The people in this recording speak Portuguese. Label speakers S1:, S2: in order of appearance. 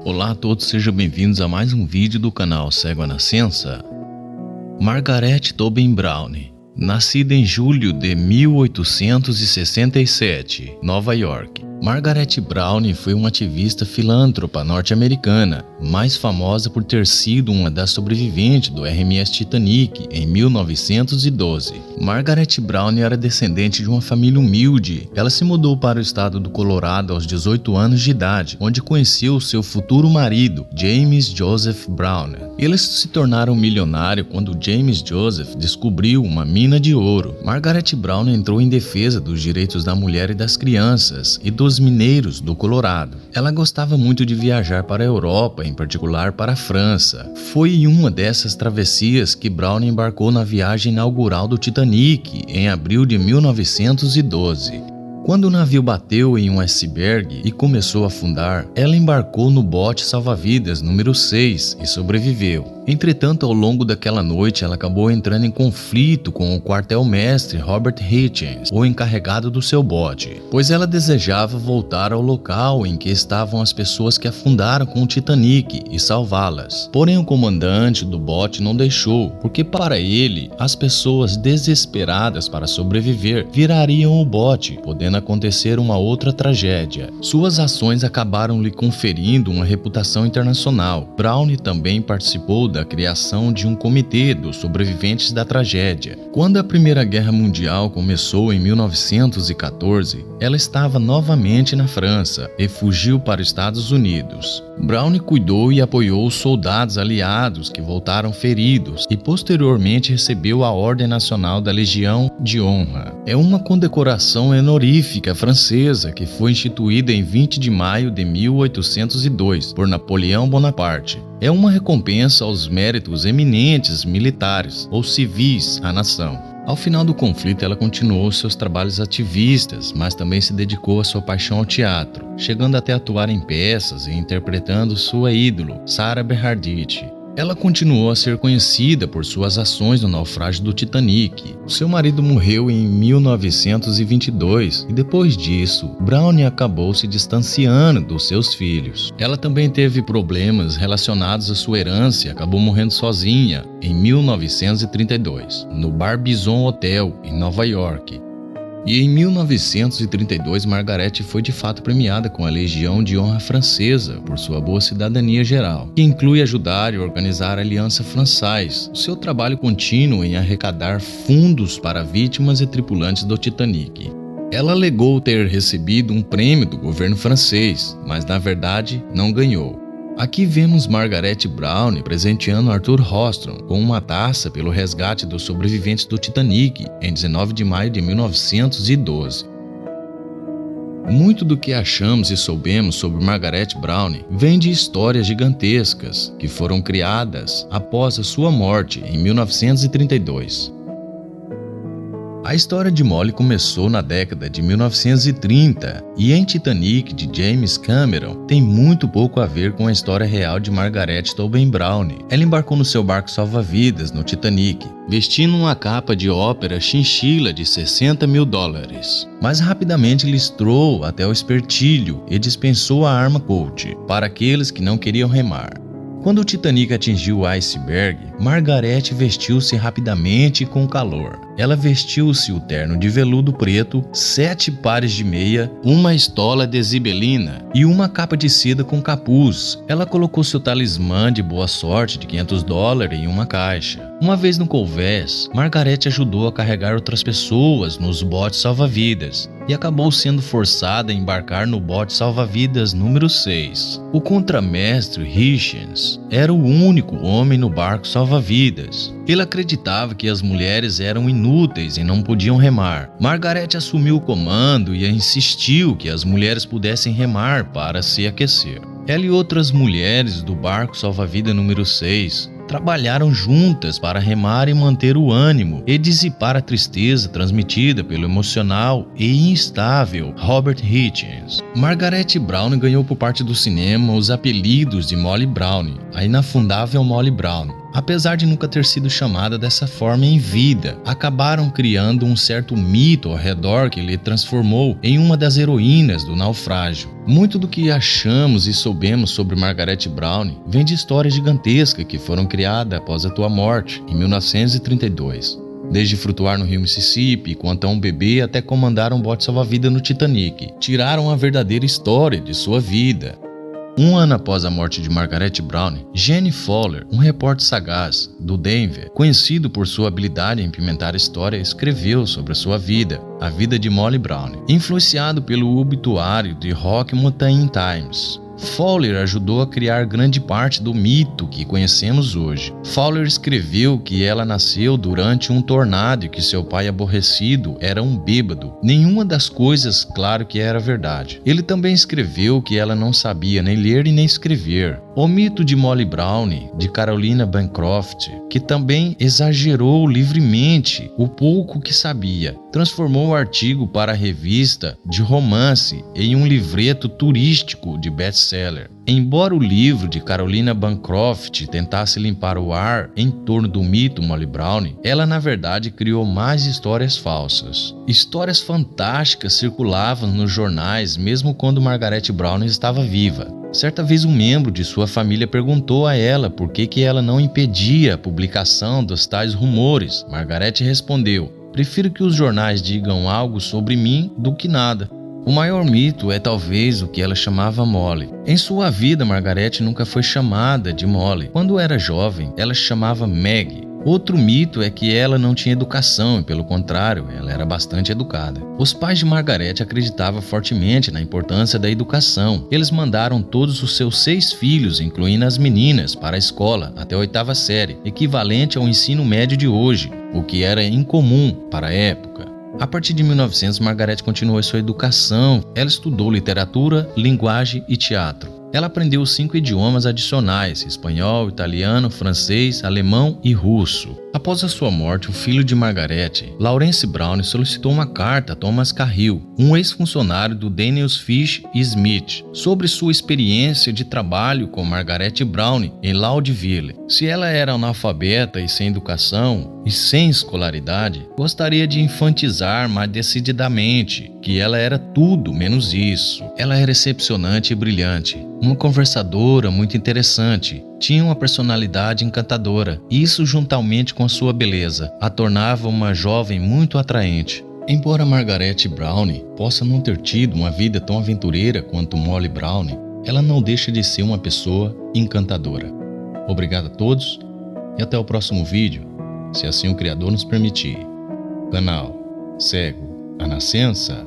S1: Olá a todos, sejam bem-vindos a mais um vídeo do canal Cego à Nascença. Margaret Tobin Browne, nascida em julho de 1867, Nova York. Margaret Browne foi uma ativista filântropa norte-americana, mais famosa por ter sido uma das sobreviventes do RMS Titanic em 1912. Margaret Browne era descendente de uma família humilde. Ela se mudou para o estado do Colorado aos 18 anos de idade, onde conheceu seu futuro marido, James Joseph Browne. Eles se tornaram milionários quando James Joseph descobriu uma mina de ouro. Margaret Browne entrou em defesa dos direitos da mulher e das crianças e dos mineiros do Colorado. Ela gostava muito de viajar para a Europa, em particular para a França. Foi em uma dessas travessias que Browne embarcou na viagem inaugural do Titanic, em abril de 1912. Quando o navio bateu em um iceberg e começou a afundar, ela embarcou no bote salva-vidas número 6 e sobreviveu. Entretanto, ao longo daquela noite, ela acabou entrando em conflito com o quartel-mestre Robert Hitchens, o encarregado do seu bote, pois ela desejava voltar ao local em que estavam as pessoas que afundaram com o Titanic e salvá-las. Porém, o comandante do bote não deixou, porque para ele, as pessoas desesperadas para sobreviver virariam o bote, podendo acontecer uma outra tragédia. Suas ações acabaram lhe conferindo uma reputação internacional. Browne também participou da criação de um comitê dos sobreviventes da tragédia. Quando a Primeira Guerra Mundial começou em 1914, ela estava novamente na França e fugiu para os Estados Unidos. Browne cuidou e apoiou os soldados aliados que voltaram feridos e posteriormente recebeu a Ordem Nacional da Legião de Honra. É uma condecoração honorífica francesa que foi instituída em 20 de maio de 1802 por Napoleão Bonaparte. É uma recompensa aos méritos eminentes militares ou civis à nação. Ao final do conflito, ela continuou seus trabalhos ativistas, mas também se dedicou à sua paixão ao teatro, chegando até a atuar em peças e interpretando sua ídolo, Sarah Bernhardt. Ela continuou a ser conhecida por suas ações no naufrágio do Titanic. Seu marido morreu em 1922 e depois disso, Browne acabou se distanciando dos seus filhos. Ela também teve problemas relacionados à sua herança e acabou morrendo sozinha em 1932, no Barbizon Hotel, em Nova York. E em 1932, Margaret foi de fato premiada com a Legião de Honra Francesa por sua boa cidadania geral, que inclui ajudar e organizar a Aliança Française, o seu trabalho contínuo em arrecadar fundos para vítimas e tripulantes do Titanic. Ela alegou ter recebido um prêmio do governo francês, mas na verdade não ganhou. Aqui vemos Margaret Browne presenteando Arthur Rostron com uma taça pelo resgate dos sobreviventes do Titanic em 19 de maio de 1912. Muito do que achamos e soubemos sobre Margaret Browne vem de histórias gigantescas que foram criadas após a sua morte em 1932. A história de Molly começou na década de 1930 e em Titanic de James Cameron tem muito pouco a ver com a história real de Margaret Tobin Browne. Ela embarcou no seu barco salva-vidas no Titanic, vestindo uma capa de ópera chinchila de $60 mil, mas rapidamente listrou até o espertilho e dispensou a arma Colt para aqueles que não queriam remar. Quando o Titanic atingiu o iceberg, Margaret vestiu-se rapidamente com calor. Ela vestiu-se o terno de veludo preto, 7 pares de meia, uma estola de zibelina e uma capa de seda com capuz. Ela colocou seu talismã de boa sorte de $500 em uma caixa. Uma vez no convés, Margaret ajudou a carregar outras pessoas nos botes salva-vidas e acabou sendo forçada a embarcar no bote salva-vidas número 6. O contramestre Hitchens era o único homem no barco salva-vidas. Ele acreditava que as mulheres eram inúteis e não podiam remar. Margaret assumiu o comando e insistiu que as mulheres pudessem remar para se aquecer. Ela e outras mulheres do barco salva-vidas número 6 trabalharam juntas para remar e manter o ânimo e dissipar a tristeza transmitida pelo emocional e instável Robert Hitchens. Margaret Browne ganhou por parte do cinema os apelidos de Molly Browne, a inafundável Molly Browne. Apesar de nunca ter sido chamada dessa forma em vida, acabaram criando um certo mito ao redor que lhe transformou em uma das heroínas do naufrágio. Muito do que achamos e soubemos sobre Margaret Browne vem de histórias gigantescas que foram criadas após a sua morte, em 1932. Desde flutuar no rio Mississippi, quanto a um bebê, até comandar um bote salva-vida no Titanic, tiraram a verdadeira história de sua vida. Um ano após a morte de Margaret Browne, Gene Fowler, um repórter sagaz do Denver, conhecido por sua habilidade em pimentar a história, escreveu sobre a sua vida, a vida de Molly Browne, influenciado pelo obituário de Rock Mountain Times. Fowler ajudou a criar grande parte do mito que conhecemos hoje. Fowler escreveu que ela nasceu durante um tornado e que seu pai aborrecido era um bêbado. Nenhuma das coisas, claro que era verdade. Ele também escreveu que ela não sabia nem ler e nem escrever. O mito de Molly Browne, de Carolina Bancroft, que também exagerou livremente o pouco que sabia, transformou o artigo para a revista de romance em um livreto turístico de best-seller. Embora o livro de Carolina Bancroft tentasse limpar o ar em torno do mito Molly Browne, ela na verdade criou mais histórias falsas. Histórias fantásticas circulavam nos jornais mesmo quando Margaret Browne estava viva. Certa vez um membro de sua família perguntou a ela por que ela não impedia a publicação dos tais rumores. Margaret respondeu: "Prefiro que os jornais digam algo sobre mim do que nada." O maior mito é talvez o que ela chamava Molly. Em sua vida, Margaret nunca foi chamada de Molly. Quando era jovem, ela se chamava Meg. Outro mito é que ela não tinha educação e, pelo contrário, ela era bastante educada. Os pais de Margaret acreditavam fortemente na importância da educação. Eles mandaram todos os seus 6 filhos, incluindo as meninas, para a escola até a 8ª série, equivalente ao ensino médio de hoje, o que era incomum para a época. A partir de 1900, Margaret continuou sua educação. Ela estudou literatura, linguagem e teatro. Ela aprendeu 5 idiomas adicionais: espanhol, italiano, francês, alemão e russo. Após a sua morte, o filho de Margaret, Lawrence Browne, solicitou uma carta a Thomas Cahill, um ex-funcionário do Daniels Fish Smith, sobre sua experiência de trabalho com Margaret Browne em Loudville. Se ela era analfabeta e sem educação e sem escolaridade, gostaria de enfatizar mais decididamente que ela era tudo menos isso. Ela era excepcionante e brilhante, uma conversadora muito interessante, tinha uma personalidade encantadora, e isso, juntamente com a sua beleza, a tornava uma jovem muito atraente. Embora Margaret Browne possa não ter tido uma vida tão aventureira quanto Molly Browne, ela não deixa de ser uma pessoa encantadora. Obrigado a todos e até o próximo vídeo, se assim o Criador nos permitir. Canal Cego a Nascença.